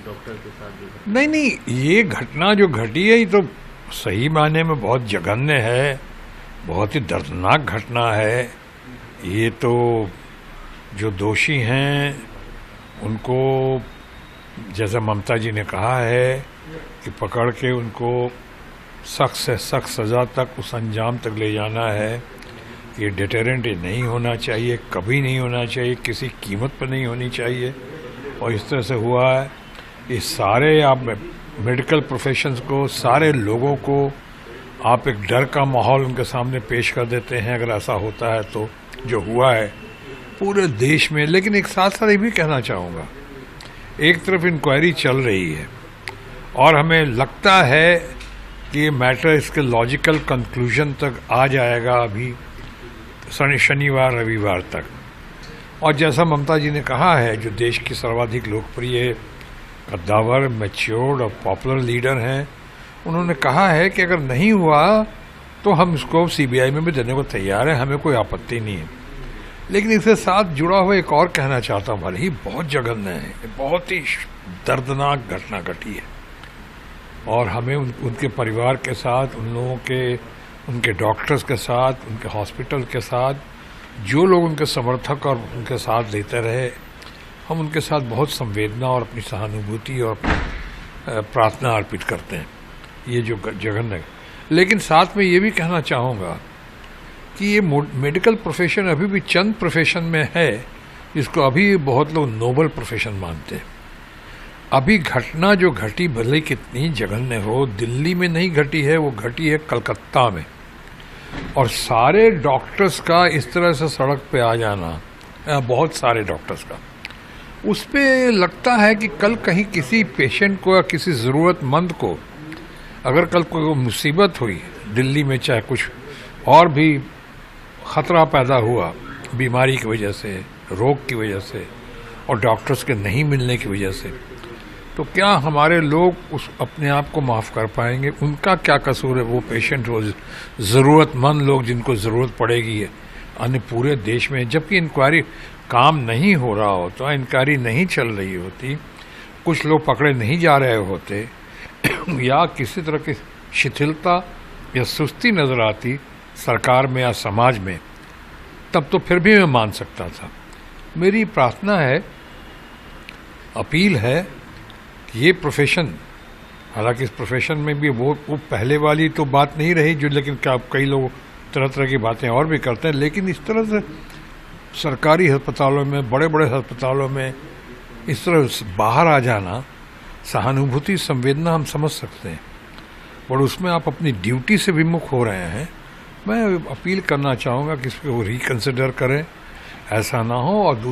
Doctor के साथ जो नहीं नहीं, ये घटना जो घटी है ये तो सही मायने में बहुत जघन्य है, बहुत ही दर्दनाक घटना है। ये तो जो दोषी हैं उनको, जैसा ममता जी ने कहा है कि पकड़ के उनको सख्त से सख्त सज़ा तक, उस अंजाम तक ले जाना है। ये डिटेरेंट नहीं होना चाहिए, कभी नहीं होना चाहिए, किसी कीमत पर नहीं होनी चाहिए। और इस तरह से हुआ है, ये सारे आप मेडिकल प्रोफेशंस को, सारे लोगों को आप एक डर का माहौल उनके सामने पेश कर देते हैं अगर ऐसा होता है तो, जो हुआ है पूरे देश में। लेकिन एक साथ साथ ये भी कहना चाहूँगा, एक तरफ इंक्वायरी चल रही है और हमें लगता है कि ये मैटर इसके लॉजिकल कंक्लूजन तक आ जाएगा अभी शनिवार रविवार तक। और जैसा ममता जी ने कहा है, जो देश की सर्वाधिक लोकप्रिय, कद्दावर, मैच्योर्ड और पॉपुलर लीडर हैं, उन्होंने कहा है कि अगर नहीं हुआ तो हम इसको सीबीआई में भी देने को तैयार हैं, हमें कोई आपत्ति नहीं है। लेकिन इसके साथ जुड़ा हुआ एक और कहना चाहता हूँ, भले ही बहुत जघन्य है, बहुत ही दर्दनाक घटना घटी है और हमें उनके परिवार के साथ, उन लोगों के, उनके डॉक्टर्स के साथ, उनके हॉस्पिटल के साथ, जो लोग उनके समर्थक और उनके साथ देते रहे, हम उनके साथ बहुत संवेदना और अपनी सहानुभूति और प्रार्थना अर्पित करते हैं। ये जो जघन्य है, लेकिन साथ में ये भी कहना चाहूँगा कि ये मेडिकल प्रोफेशन अभी भी चंद प्रोफेशन में है जिसको अभी बहुत लोग नोबल प्रोफेशन मानते हैं। अभी घटना जो घटी, भले कितनी जघन्य हो, दिल्ली में नहीं घटी है, वो घटी है कलकत्ता में। और सारे डॉक्टर्स का इस तरह से सड़क पे आ जाना, बहुत सारे डॉक्टर्स का, उस पे लगता है कि कल कहीं किसी पेशेंट को या किसी ज़रूरतमंद को अगर कल कोई मुसीबत हुई दिल्ली में, चाहे कुछ और भी ख़तरा पैदा हुआ बीमारी की वजह से, रोग की वजह से और डॉक्टर्स के नहीं मिलने की वजह से, तो क्या हमारे लोग उस अपने आप को माफ़ कर पाएंगे? उनका क्या कसूर है? वो पेशेंट, वो ज़रूरतमंद लोग जिनको ज़रूरत पड़ेगी है, अन्य पूरे देश में, जबकि इंक्वायरी काम नहीं हो रहा होता, इंक्वायरी नहीं चल रही होती, कुछ लोग पकड़े नहीं जा रहे होते या किसी तरह की शिथिलता या सुस्ती नज़र आती सरकार में या समाज में, तब तो फिर भी मैं मान सकता था। मेरी प्रार्थना है, अपील है कि ये प्रोफेशन, हालांकि इस प्रोफेशन में भी वो पहले वाली तो बात नहीं रही जो, लेकिन क्या कई लोग तरह तरह की बातें और भी करते हैं, लेकिन इस तरह से सरकारी अस्पतालों में, बड़े बड़े अस्पतालों में इस तरह बाहर आ जाना, सहानुभूति, संवेदना हम समझ सकते हैं, पर उसमें आप अपनी ड्यूटी से विमुख हो रहे हैं। मैं अपील करना चाहूँगा कि इसको रिकन्सिडर करें, ऐसा ना हो। और